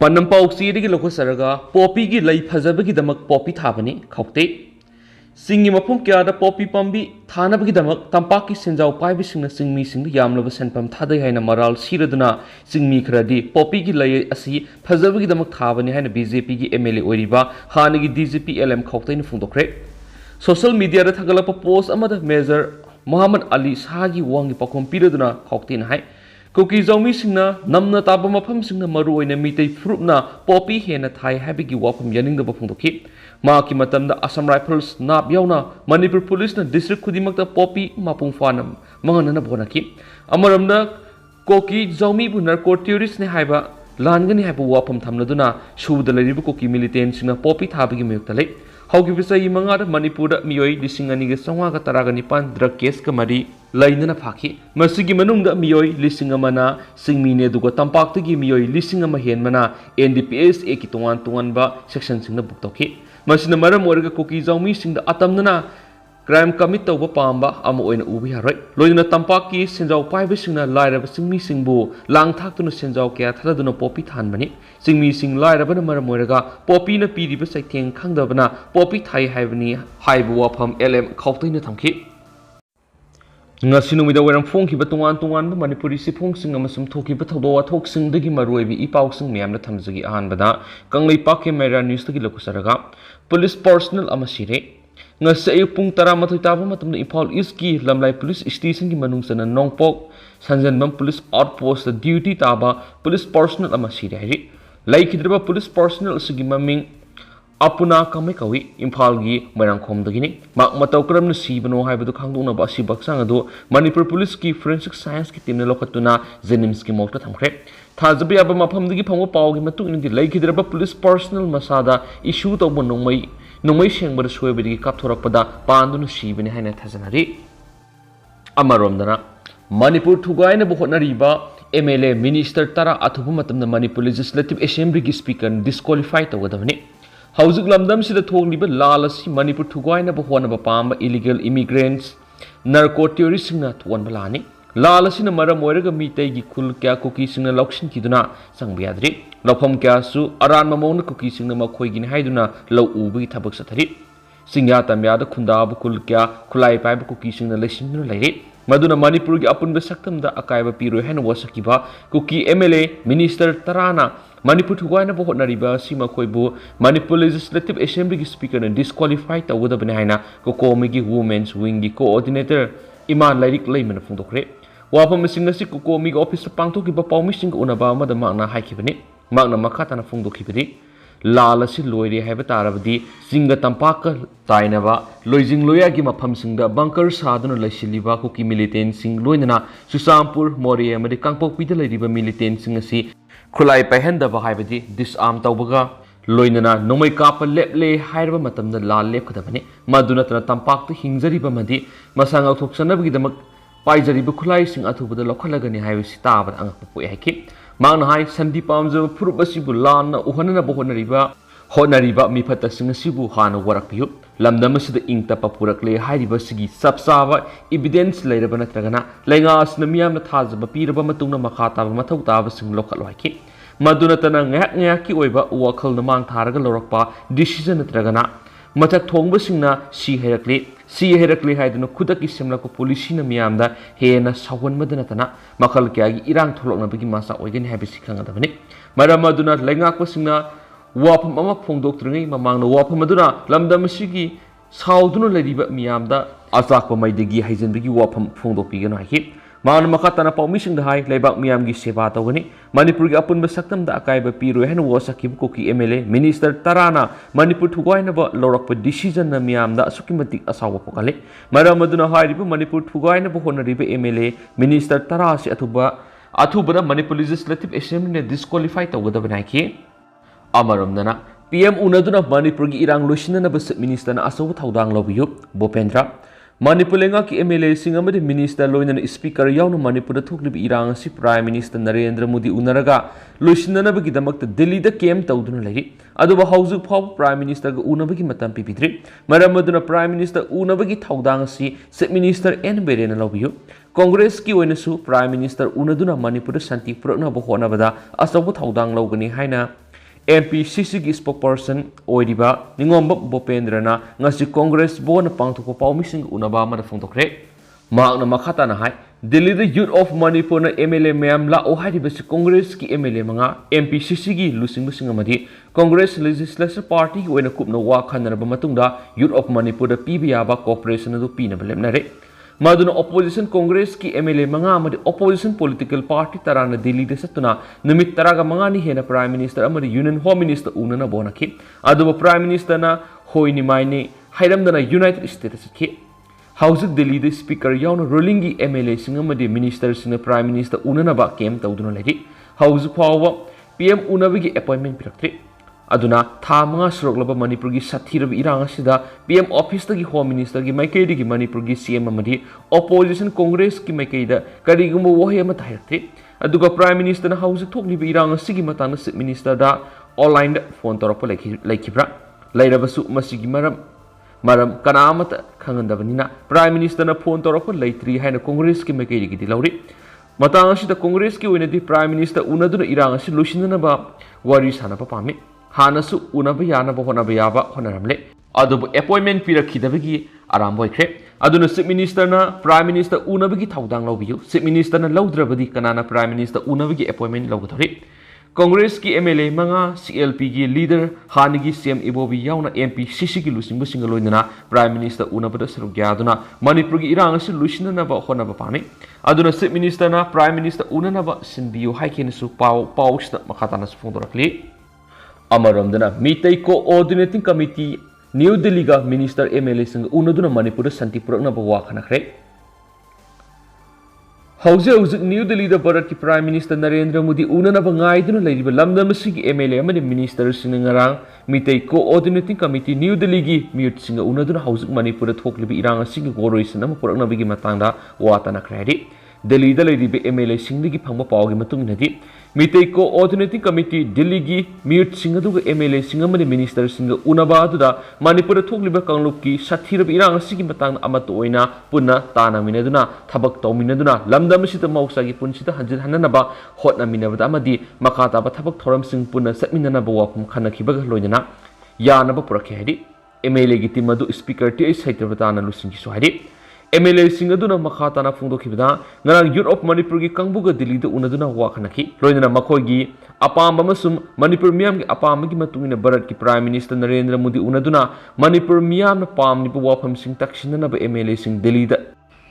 Panam Pauxi Loco Saraga, Poppy Lay Phajabagi damak Poppy thabani Khaute. Singi Mapum Kia the Poppy Pambi, Tanabagi damak, Tampaki Senjao Pai sing sing me sing the Yamlova Senpam Tadahina Maral Siraduna, sing me cradi, Poppy Lay Asi, Phajabagi damak thabani and BJP MLA Oriba, Hanigi DGP Khaute in Fundokre. Social media Tagalapa post amada measure Muhammad Ali Sagi Wangi Pakom Piraduna Khaute in High. Cookie Zomi Singna, Namna Tabamapam Singna Maru in a Mite Frupna, Poppy Hena Thai Habigi Wapam Yaning the Bafundoki, Maki Matam the Assam Rifles, Nab Yona, Manipur Police, District Kudimakta Poppy, Mapung Fanam, Manganana Bonaki, Amaramna, Koki Zomi Bunar Court Tourist Nehaiba, Langani Habu Wapam Tamnaduna, Shu the Lady Cookie militants in a Poppy Tabigi Mutale, how give us a Mangada Manipur, Mioi, Lisingani Sanga Taraganipan, Drakes Kamari. Lainana Paki, Masigi Manunga Mioi, Lisingamana, Sing Mine Duga Tampak to give Mioi, Lisingama Henmana, NDPS Ekituan Tuanba, sections in the Buktoki. Masinamara Morga cookies on missing the Atamnana, Crime commit over Pamba, Amo in Ubiha, Loina Tampaki, Senjao Pai Sing a light of Sing Missing Bo, Lang Takuna Senjao Cat, Haladuna Poppy Tanmani, Sing Missing light of Maramorga, Poppy in a Pidi Besaiting Kangdavana, Poppy Thai Havani, High Wapam, Khaute in the Tamki. Ngasinu with the way I'm funky but one Manipuri Sipung sing a some talking but although talking the Gimaruevi, Ipauxing Miam the Tamzagi Anbada, Kangli Paki Mera news to Gilokosaraga, Police Personal Amasire, Nasay Pung Taramatutabamatum the Ipal Iski, Lamlai Police Station Gimanungs and a Nongpok, Sanjanbam Police Outpost, the Duty Taba, Police Personal Amasire, Like Hidra Police Personal Sigimaming. Apuna Kamikawi, Impalgi, Marankom the Guinea, Mak Matokram Sibano, have the Kanguna Basi Baksangado, Manipur Police Forensic Science Kitim Lokatuna, Zenimski Mota Tamkre, Tazabi Abamapam the Gipamu Pau Matu in the Lake Hidraba Police Personal Masada, issued over no may shame but a sway with the Kaptorapada, Pandun Shibin Hanet Hazanari Amaromdana, Manipur Tugaina Bohonariba, MLA Minister Tara Atubumatam, the Manipur Legislative Assembly Speaker, disqualified over the Housing Lamdam Sida Togliba Lalasi, Manipur Tuguina Bahwana Bapamba, illegal immigrants, narco terrorists not one balani, Lalasina Maramoraga Mitegi Kul Kya cookies in a loction Kiduna, Sang Biadri, Lopam Kasu, Aran Mamona cookies in the Makoigin Haiduna, Low Ubi Tabuksatari, Singata Miada Kundab Kulkya, Kulai Pipe cookies in the lesson lady. Maduna Manipur upon the sectum the Akaiba Piru Hen was Sakiba, Cookie MLA, Minister Tarana, Manipur Tuguina Bohonariba, Sima Koibu, Manipur Legislative Assembly Speaker and disqualified the Wuda Benahina, Kokomigi Women's Wingy Coordinator, Iman Lyric Layman of Fundokre. Wapam Sinasi Kokomig Officer Pantoki Bapau missing Unabama the Magna Haikibini, Magna Makatana Fundokibidi. Lala si loiri habitarabdi singa tampaka tainaba loizing loyagi mafam singda bunker saduna laisiliba kuki militant sing loinana Susampur Mori amadi kangpok pida leriba militant sing asi khulai pahendaba haibadi disarm tawbaga loinana nomai kapa leple hairba matamda lal lepkadabani maduna tana tampak tu hingzariba madi masang authoksanabagi damak paijariba khulai sing athubada lokhalagani haibisi tabad angakpu haiki Mang Hai Sandi Pamzo Purubasibu Lana Uhana Bohonariba Honariba Mipata Singasibu Hana Warakpiu Lamdamas the Inkta Papurakle Haidibasigi Sapsava Evidence later Banatragana Langas Namiam Tazaba Piraba Matuna Makata Matauta Sing local like Madunatana Ngaki Oiba Wakal Namang Taraga Lorapa Decision Tragana Matak Tongbasina Si Herakli Si Herakli Haidano Kudaki Simlako Policina Miamda Hena Sawan Madanatana Makal Kagi Irang Tolok Nabigi Masa Oigan Habisikanga Davani Maramaduna Langakosina Wapam Mama Pong Doctrine Mamang Wapamaduna Lamda Masigi Sauduna Ladiba Miamda Azakwa Maidigi Haizenbigi Wapam Pondopigan Haki Mana Makatana Paumising the High Labak Miamgi Sevata Wani Manipur upon Basaktam the Akaiba Piru and Wasaki Koki MLA Minister Tarana Manipur Tugainaba Lorok decision Miam the Sukimati Asawa Pokale Maramaduna Haibu Manipur Tugainaba Honoriba MLA Minister Tarasi Atubara Manipur Legislative Assembly disqualified over the Benaki Amaramdana PM Unaduna Manipur Irang Lushina Basit Minister Asawa Taudang Lobiyu Bopendra Manipulenga ki MLA singamadi Minister Loinan Speaker Yaunu Manipur Tuklib Irang si Prime Minister Narendra Modi Unaraga Lushina Bagidamak Delhi the Kem Tauduna Lady Aduba House Pop Prime Minister Unabagi Matam Pipitri Maramaduna Prime Minister Unabagi Taudang si Set Minister N Berena Lobiyu Congress ki Wenesu Prime Minister Unaduna Manipur Santi Prona Bohona Bada Asabu Taudang Logani Haina MPCC spokesperson oiriba ningomba Bopendrana ngasi Congress bona pangthokpa pawmising unaba amada phongthokre maakna makhatana hai Delhi the Youth of Manipur na MLA mayam la o hairibasi Congress ki MLA manga MPCC gi lusing busing amadi Congress Legislative Party oina kupna wa khanaraba matungda Youth of Manipur da PBA cooperation adu pinaba lemnare Maduna opposition Congress ki MLA manga amadi opposition political party tarana Delhi de satuna numit taraga manga ni hena Prime Minister amadi Union Home Minister unana bonaki aduba Prime Minister na hoini maini hairamdana United States ki House Delhi the Speaker yauna ruling gi MLA singa amadi Minister singa Prime Minister unana ba kem tawduna lagi House power PM unabigi appointment piraktre aduna tha manga sroklaba Manipur gi sathirab irang asida PM office gi Home Minister gi maikei gi Manipur gi CM amadi opposition Congress gi maikei da karigumba wahi ama thairakte aduga Prime Minister na House thokli bi irang asigi matana Chief Minister da online phone torapa laikibra lairabasu masigi maram kanamata khangandabanina Prime Minister na phone torapa laitri haina Congress gi maikei gi dilauri matang asida Congress gi oinadi Prime Minister unaduna irang asi lusinana ba wari sanapa pami Hanasu unaba yanaba honaba yaba honaramle adubu appointment pirakidabagi aramboikre aduna Chief Minister na Prime Minister unabagi thaudang lawbiyu Chief Minister na lawdrabadi kanana Prime Minister unabagi appointment lawgathori Congress ki MLA manga CLP gi leader hanigi CM ibobi yauna MP CC gi lusingbu singaloinana Prime Minister unabada sarugya aduna Manipur gi irang asi lusinana ba honaba pami aduna Chief Minister na Prime Minister unanaba sinbiyu haikenesu pawsta makhatana sphondorakli Amaramdana Mitei Coordinating Committee New Delhi ga Minister MLA sing unaduna Manipur Santi Purakna bawa khanakre Hauze New Delhi da Bharat ki Prime Minister Narendra Modi unana bangai duna leiriba lamdam sigi MLA amani Minister sing ngarang Mitei Coordinating Committee New Delhi gi mute sing unaduna Hauze Manipur thoklibi irang sigi goroisan am purakna bigi matangda watana kredi Delhi da leiriba MLA sing gi phangba pawgi matung nadi Mitei Coordinating Committee Delhi gi mute singa duga MLA singa mani Minister singa unaba aduda Manipur thokliba kanglup ki sathirab irang asigi matang amato oina punna tana minaduna thabak tawminaduna lamdam sita mausa gi punsita hanjil hananaba hotna minabada amadi makata ba thabak thoram sing punna satminana ba wapum khanakhibaga loinana yanaba purakhe hadi MLA gi timadu speaker ti saitabata lusingi so hadi MLA singaduna makhatana phungdokhibda ngarang Youth of Manipur gi kangbuga Delhi da unaduna wa khanaki loinana makhoi gi apamba masum Manipur miyam gi apamba gi matungina Bharat ki Prime Minister Narendra Modi unaduna Manipur miyam na pamni bu wafam sing taksinana ba MLA sing Delhi da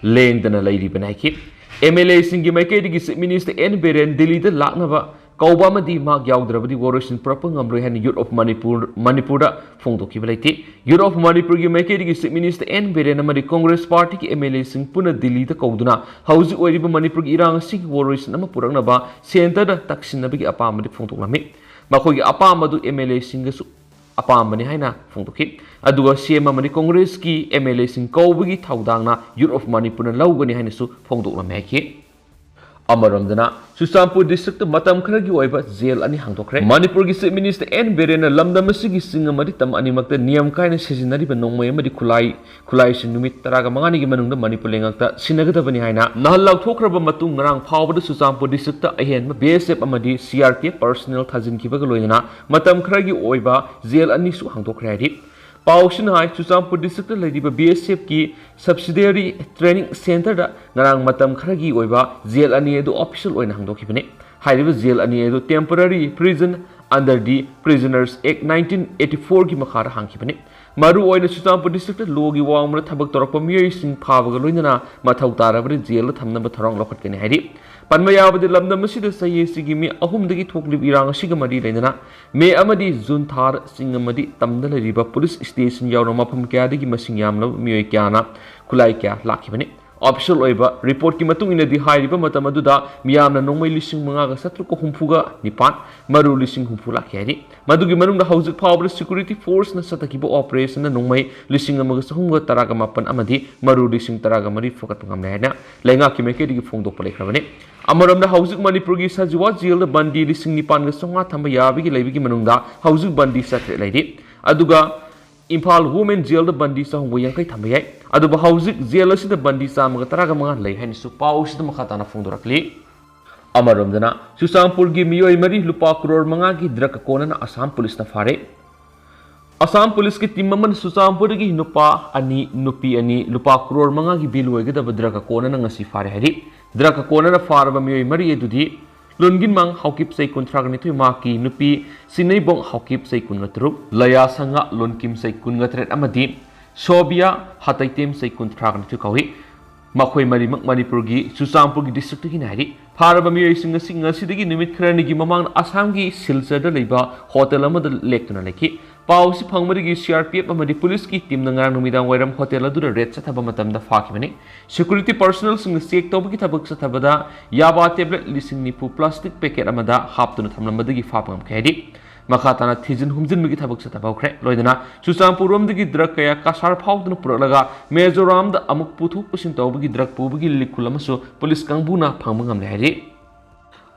lengdana lairi banaki MLA sing gi maikei gi Chief Minister N Beren Delhi da lakna ba Kauba madi mak yaudravadi worosin propang amroi han Youth of Manipur da phongdokhiba leiti Youth of Manipur gi maikei gi Chief Minister N Beren amadi Congress Party ki MLA sing puna Delhi da kauduna hauji oiriba Manipur gi irang sig worosin ama purakna ba center da taksinabagi apamadi phongdoklami makhoi gi apamadu MLA sing ga su apamani haina phongdokhi aduga CM amadi Congress ki MLA sing kaubagi thaudangna Youth of Manipur na lawgani haina su phongdoklami hai Amaramdana Susampur district matam kharagi oiba jail ani hangdokre Manipur gi Chief Minister N Beren lamdam asigi singamadi tam ani makta niyam kaina sejinari ba nongmai amadi khulai sin numit taraga mangani gi manungda Manipur lengakta sinagadabani haina nahal lauthokraba matung ngarang phawbada Susampur district ahen BSF amadi CRPF personnel thajin kibaga loinana matam kharagi oiba jail ani su hangdokre hadi Pausin hai Susampur district ladiba BSF ki subsidiary training center da ngarang matam kharagi oiba jail ani edu official oina hangdokhibane hairiba jail ani edu temporary prison under the Prisoners Act 1984 ki makhara hangkhibane maru oina Susampur district logi wangmra thabak torakpa miyai sing phabaga loinana mathau tarabri jail thamnaba thorong lokhatkani hairi Panmayabadi lamdam asida saye sigi me ahumdagi thoklib irang asiga mari leinana me amadi June thar sing amadi tamda lariba police station yawna mafam kyadagi masing yamna miyoi kyana khulai kya lakhibane official oiba report ki matung ina di hairiba matam aduda miyamna nongmai lising manga ga satru ko humfuga nipan maru lising humfu lakhyari madugi manungda hauzik power security force na satakiba operation na nongmai lising amaga sahumga taraga mapan amadi maru lising taraga mari fokat ngamna haina lenga ki meke digi phongdok palekhrabane Amaramda hauzik Manipur gi Sajiwa jail da bandi lising nipan ga songa thamba yabigi leibigi manungda hauzik bandi satre leidi aduga Imphal Women Jail da bandi sa hungwa yang kai thamba yai aduba hauzik jail asida bandi sa maga taraga manga lei hain su pau sida makhatana phongdorakli अमरोमदना चुचांगपुर की मियोई मरी लुपा करोड़ मंगा की drug कोनना Assam police ने फारे Assam police की team मन चुचांगपुर की नुपा अनि नुपी अनि लुपा करोड़ मंगा की बिल होगदब ड्रग कोनना ngasi फारे हरि ड्रग कोनना फारब मियोई मरी एदुदी लुनगिन mang हाउकिप sei कुंथ्राग निथुई मा की नुपी सिनै बोंग हाउकिप sei कुनगतरुक लया संगा लुनकिम sei कुनगतरेट अमदी सोबिया हतैतेम sei कुंथ्राग निथुई कौहि मखोई मरीमक मणिपुर की चुचांगपुर की डिस्ट्रिक्ट की नारी फारब मियोइसिंग ngasi निमित खरनी की ममांग असम की सिलचर लेबा होटल अमद लेक्तुना लेखि पाउसी फंगमरी सीआरपीएफ अमदी पुलिस की टीम नंगार नुमिदांग वैरम होटल अदुर रेड चथब मतमदा फाखिबनि सिक्योरिटी पर्सनल सिंग चेक तौबकी थबक चथबदा याबा टेबलेट लिसिंग निफु प्लास्टिक पैकेट अमदा हापतुना थमलमदगी फापंगम खैदि मखाताना थिजिन हुमजिन बिगी थबक चथबौख्रे लोइदना चुचांगपुर रोमदगी ड्रग कया कासार फाउदुना पुरलगा मेजोराम द अमुक पुथु पुसिन तौबगी ड्रग पुबगी लिखुल अमसु पुलिस कांगबुना फांगमंगम लेहरि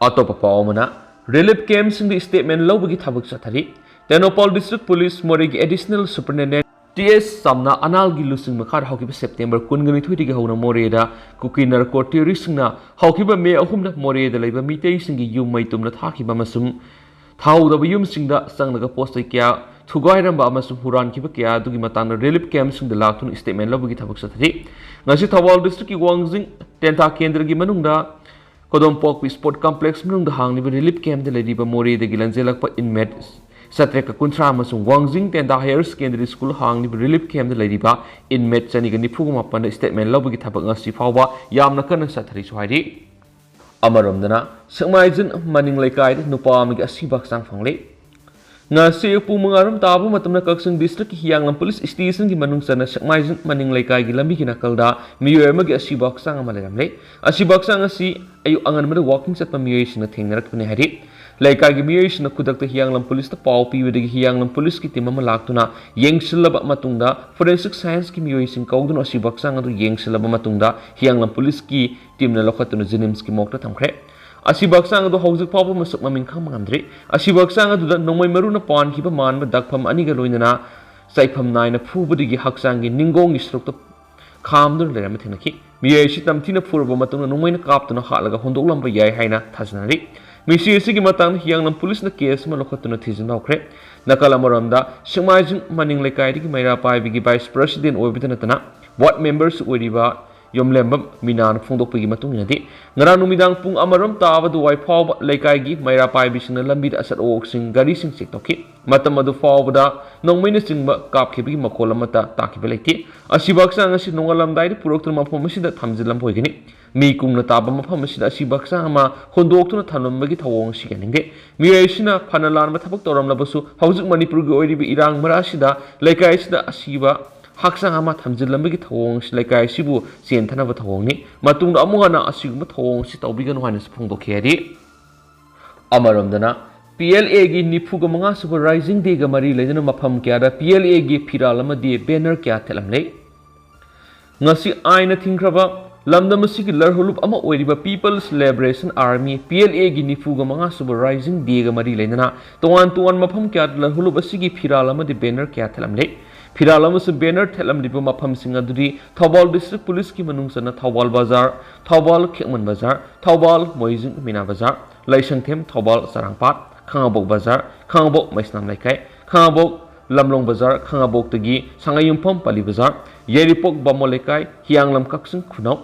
अतोप पावमना रिलीफ कैम्प सिंग स्टेटमेंट लौबगी थबक चथरि तेनोपाल डिस्ट्रिक्ट पुलिस मोरे की एडिशनल सुपरिटेंडेंट टीएस सामना अनाल की लुसिंग मखार हौकिब सेप्टेम्बर 19 हौना मोरेदा कुकी नरको टेररिस्टना हौकिब मे अहुमना मोरेदा लेबा मितै सिंगी युम मैतुमना थाखिबा मसुम थाउदब युम सिंगदा संगलगा पोस्ट क्या थुगाइरंबा अमसुम हुरानखिब क्या दुगी मतांग रिलीफ कैम्प सिंगदा लाथुन स्टेटमेंट लौबगी थबक सथरि ngasi थौबाल डिस्ट्रिक्ट की वांगजिंग टेंटा केंद्र की मनुंगदा कोदोमपोक स्पोर्ट कॉम्प्लेक्स मनुंगदा हांगनिबा रिलीफ कैम्प द लेदिबा मोरेदगी लंजेलकपा इनमेट सत्रेक कुंथ्रा Wangjing Tentha higher secondary school हांगनी रिलीफ कैम्प लेरिबा इनमेट चनीग निफुगमापन स्टेटमेंट लौबगी थबक ngasi फावबा यामना कन सथरि सुहाइरि अमरोमदना सकमाइजन मनिंग लेकाय नुपा अमगी असिबा हक्चांग फंगले ngasi pu mangarum tabu matamna kaksung district ki hianglam police station ki manung sana sakmaijun maning lekai gi lambi ki nakalda miyoy amagi asiba hksang ama leramle asiba hksang asi ayu angan mada walking satpa miyoy sina thengnarakpani hari lekai gi miyoy sina kudakta hianglam police ta pau piwedagi hianglam police ki team ama laktuna yengsilaba matungda forensic science ki miyoy sing kaudun asiba hksang adu yengsilaba matungda hianglam police ki team na lokhatuna jenims ki mokta thamkhre असिबक्सांग दो हौजिक फाव मसुक ममिंग खम ngамद्रि असिबक्सांग दु नोंमै मरुना पान खिबा मानबा दखफम अनिगा लोइना साइफम Naina फुबदिगी हक्सांगी निंगोंगी stroke खामदुन लेरम थेनखि मियेसि तमथिना Phurba मतुंग नोंमैना कापतुना हालगा होंदोकलंबा याय हाइना थाजनारि मिसिएसि की मतंग हियांगलम पुलिस न केस म लखतुना थिजिन बाउख्रे नकल अमरमदा सिमाइजिन मनिंग लेकाइदिगी मैरा पाइबिगी वाइस प्रेसिडेंट ओइबिदनतना वार्ड मेंबर्स ओइरिबा योमलेंबम मिनान फोंदोकपगी मतुंगिनदि ngara numidang pung amaram tabadu wai फाव लेकाइगी मैरा पाइबिसिंग लंबिद असर ओक्सिंग गाड़ी सिंग चेक तोखि मतम अदु फावदा नोंमैना सिंग कापखिबगी मकोल अमता ताखिबे लेति असिबक्सांग असि नोंगलमदाइदि पुरोक्तुन मफम असिदा थमजिलम होइगनि मी कुंगना ताब मफम असिदा असिबक्सांग अमा होंदोक्तुना थनमबगी थवोंग सिगनिंगे मियैसिना फनलान थबक तोरमलबसु हौजिक मणिपुरगी ओइरिबि इरांग मरासिदा लेकाइसिदा असिबा हक्सांग अमा थमजिलमबगी थवोंग लेकाइ सिबु चेनथनब थवोंगनि मतुंग अमुगना असिगुम थवोंग सि तौबिगन हाइन फोंदोखेरि अमरमदना PLA की निफुग मंगा सुपर राइजिंग डे ग मरी लेजन मफम क्या PLA की फिराल अमदि बैनर क्या थेलमले ngasi आइन थिंख्रबा लमदम सिगी लरहुलुप अमा ओइरिबा पीपल्स लिबरेशन आर्मी PLA की निफुग मंगा सुपर राइजिंग डे ग मरी लेजना तोवान मफम क्या लरहुलुप सिगी फिराल अमदि बैनर क्या थेलमले फिराल अमसु बैनर थेलमदिबा मफम सिंग अदुदि थौबाल डिस्ट्रिक्ट पुलिस की मनुंगसना थौबाल बाजार थौबाल खेमन बाजार थौबाल मोइजिंग मीना बाजार लाइसंथेम थौबाल सारंगपाट खांगाबोक बाजार खांगाबोक मैस्नाम लेकाय खांगाबोक लमलोंग बाजार खांगाबोक तगी सांगायुमफम पाली बाजार येरिपोक बामो लेकाय हियांगलम कक्सिंग खुनाव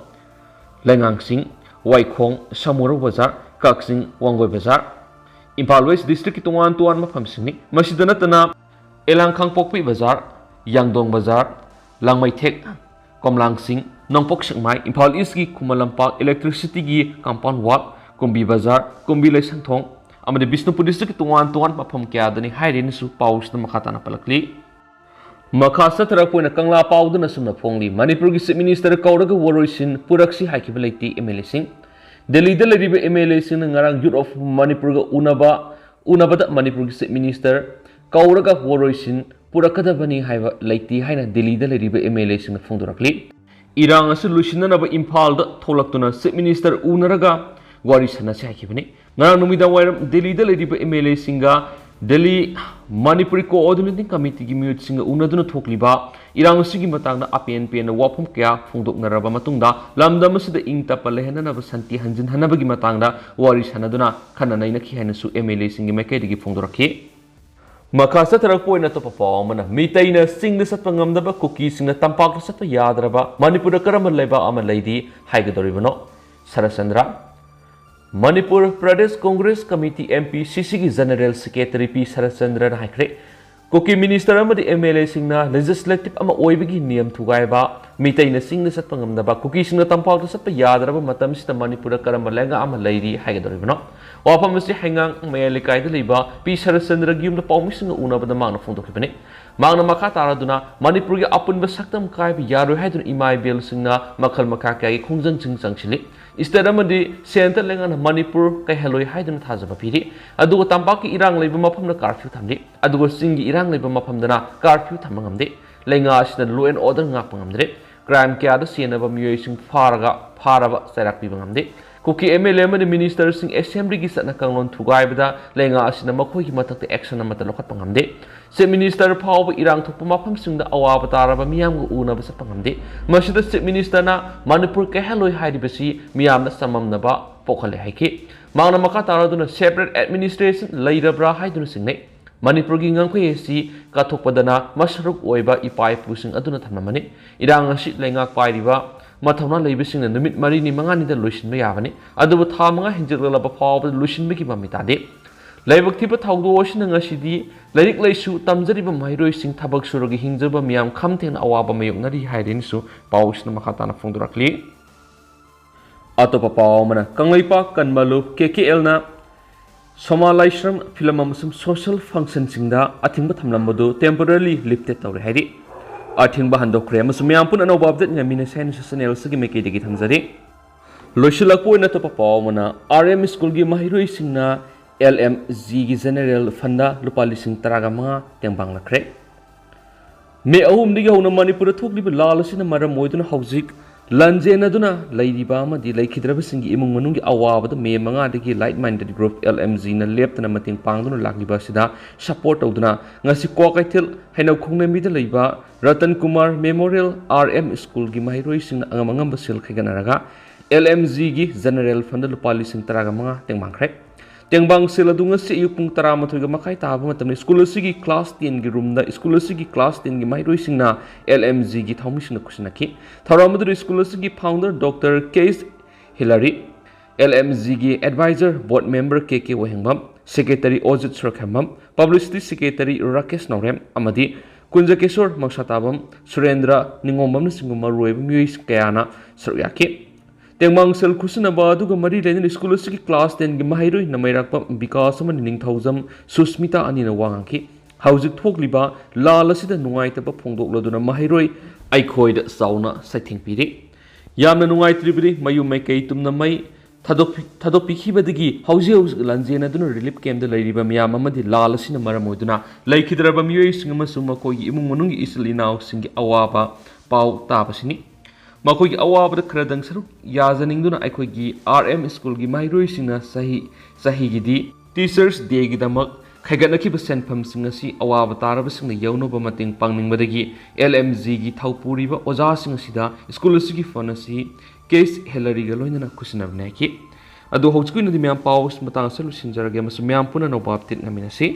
लेंगांगसिंग वाइखोंग सामुरो बाजार कक्सिंग वांगोय बाजार इम्फाल वेस्ट डिस्ट्रिक्ट की तोवान मफम सिंगनि मसिदनतना एलांगखांगपोकपि बाजार यांगदोंग बाजार लांगमैथेक कोमलांगसिंग नोंपोक सिंगमाई इम्फाल ईस्ट की खुमलंपाक इलेक्ट्रिसिटी की कंपाउंड वाल कुंबी बाजार कुंबी लेसंथोंग अमदे बिष्णुपुर डिस्ट्रिक्ट तोवान मफम क्यादनि हाइरेनसु पाउसना मखाताना पलकली मखा सतरपोइना कंगला पाउदना सुमना फोंगली मणिपुर की चीफ मिनिस्टर कौरगा वरोइसिन पुरक्सी हाइकिबा लेति एमएलए सिंग दिल्ली द लेरिबा एमएलए सिंग ngarang youth of मणिपुर गा उनबदा मणिपुर की चीफ मिनिस्टर कौरगा वरोइसिन पुरकदबनी हाइबा लेति हाइना दिल्ली द लेरिबा एमएलए सिंग फोंदोरकली इरांग असु लुसिननबा इम्फाल द थोलक्तुना चीफ मिनिस्टर उनरगा वारी सना हाइकिबनी ngarang numida wairam दिल्ली द लेरिबा एमएलए सिंगा Delhi Manipuri Coordinating Committee की मियुतसिंग उनदुना थोकलिबा इरांग सिगी मतंगना अपेन पेन वाफम क्या फोंदोकनरबा मतुंगदा लमदम सिदा इंग तपल लेहननब संति हंजिन हनबगी मतंगदा वारी सनदुना खननैना खिहनसु MLA सिंगी मैकेदगी फोंदोरखि मखा सतरपोइन तो पावमना मीतैना सिंग सत्प ngamdaba कुकी सिंग तंपाक सत्प यादरबा मणिपुर करम लेबा अमा लैदी हाइगदोरिबनो सरचंद्र Manipur Pradesh Congress Committee MP CC की General Secretary P Sarachandra हाइख्रे कुकी मिनिस्टर अमदी MLA सिंगना लेजिस्लेटिव अमा ओइबगी नियम थुगाइबा मितैना सिंगना सत्प ngamdaba कुकी सिंगना तंपाक सत्प यादरबा मतम सिता मणिपुर करम लेंगा अमा लैदी हाइगदोरिबनो वाफम से हैंगांग मेलिकाइद लेबा पी शरचंद्र की युमदा पाउमिसिंग उनाबदा मांगना फोंदोखिबने मांगना मखा तारादुना मणिपुर की अपुनबा सक्तम काइब यारो हाइदुन इमाई बेल सिंगना मखल मखा क्यागी खुंजंग सिंग चंगसिलि स्टेट अमदी सेंटर लेंगाना मणिपुर कैहलोय हाइदुन थाजबा पिरि अदुगो तंपाकी इरांग लेबा मफमना कर्फ्यू थमदि अदुगो सिंगी इरांग लेबा मफमदना कर्फ्यू थमंगमदे लेंगा असिना law and order ngakpangamdre crime क्यादा सेनबा मियोइसिंग फारबा सैराकपिबा ngamde कुकी MLA अमदी मिनिस्टर सिंग असेंबली की सतना कंगलोन थुगाइबदा लेंगा असिना मखोइगी मथक्ते एक्शन अमता लखटपा ngamde से मिनिस्टर फाव इरांग थोप मफम सिंगदा अवाब तारबा मियामगो उनबा सपा ngamde मसिदा से मिनिस्टरना मणिपुर कैहलोय हाइदिबसी मियामना सममनबा पोखले हाइके मांगना मखा तारादुना सेपरेट एडमिनिस्ट्रेशन लैरब्रा हाइदुना सिंगने मणिपुर की ngangkhoi काथोपदना मसरुक ओइबा इपाई पुसिंग अदुना थममने इरांग असि लेंगा पाइरिबा मथौना लैबसिंग नुमित मरिनी मंगानिदा लुसिनबा याबने अदुबु था मंगा हिंजिरलबा फावब लुसिनबगी ममितादे लैबक थिबा थाउदोसिन ngasiदी लैरिक लैसु तमजरिबा माइरोइसिंग थबक सुरगी हिंजबा मियाम खमथेन अवाबा मयोगनरी हाइरेनिसु पाउसिन मखाताना फोंदोरखलि अतोपा पावमना कंगलैपा कनमलु KKL ना सोमालाइश्रम फिल्म अमसुम सोशल फंक्शन सिंगदा अथिंग थमलमबदु टेम्पररी लिफ्टेड तौरे हाइदि अथिंग हंदोखरे मयाम पुन अनौब अपडेट ngami साइन चैनल सगी मेकेदगी थमजरी लोइसलकपो न तो पावमना RM स्कूल की महिरोइ सिंगना LMG की जनरल फंदा लुपा लिसिंग 15 तेंबांग लखरे मे अहुमदगी हौना मणिपुर थोकलिबा लाल असिना मरम ओइदुना हौजिक लंजेनदुना लैरिबा अमदि लैखिद्रबसिंगी इमुंग मनुंगी अवाबद मे 5 दगी लाइट माइंडेड ग्रुप LMG ना लेप्तना मतिंग पांगदुना लागिबा सिदा support तौदुना ngasi कोकैथेल हैनौ खुंगनेमिदा लैबा Ratan Kumar memorial RM school की महिरोइ सिंग अंगमंगम बसिल खैगनरगा LMG की जनरल फंड लुपा लिसिंग 15 तेंबांगख्रे तेंबांग सेलदुंग से युपुंग 13 मखाई ताब मतम स्कूल की क्लास 10 की रूम स्कूल की क्लास 10 की महिरोइ सिंगना LMG की थौमिसिंग खुसिनखि थौरामदु स्कूल की फाउंडर डॉक्टर केस हिलरी LMG की adviser board member KK Wahengbam secretary Ojit सुरखमम पब्लिसिटी सेक्रेटरी राकेश नौरेम अमदी कुंजकेश्वर मक्साताबम सुरेंद्र निंगोमम सिंगुम रोइब म्यूइस कयाना सरुयाखि तेंबांग सेल खुसनबा अदुगा मरी लेन स्कूल की क्लास 10 की महिरोइ नमैराकप विकास अमन निंगथौजम सुस्मिता अनिना वांगखि हौजिक थोकलिबा लाल असिदा नुंगाइतबा फोंदोकलदुना महिरोइ आइखोइद साउना सैथिंगपिरि यामना नुंगाइत्रिबि मयु मैकै तुमना मै थादोपिखिबदगी हौजि हौजिक लंजेनदुना रिलीफ कैम्प लैरिबा मियाम अमदि लाल असिना मरम ओइदुना लैखिद्रबा मियोइसिंग अमसुम मखोइगी इमुंग मनुंगी इसिलिनाउसिंगी अवाबा पाउ ताबसिनि मखोइगी अवाबद खरदंग सरुक याजनिंगदुना अखोइगी RM स्कूल की महिरोइसिंगना सहीगिदी टीचर्स डे की दमक खैगनखिब सेनफमसिंग असि अवाब तारबसिंग यौनोब मतिंग पांगनिंगबदगी LMG की थौपुरिबा ओजासिंग असिदा स्कूल की फन असि केस हेलरीगा लोइनना खुसिनबनेखि अदो हौजकुइनदि म्याम पाउस मतांग सलु सिंजरगे मस म्याम पुना नोबा अपडेट ngamiनasi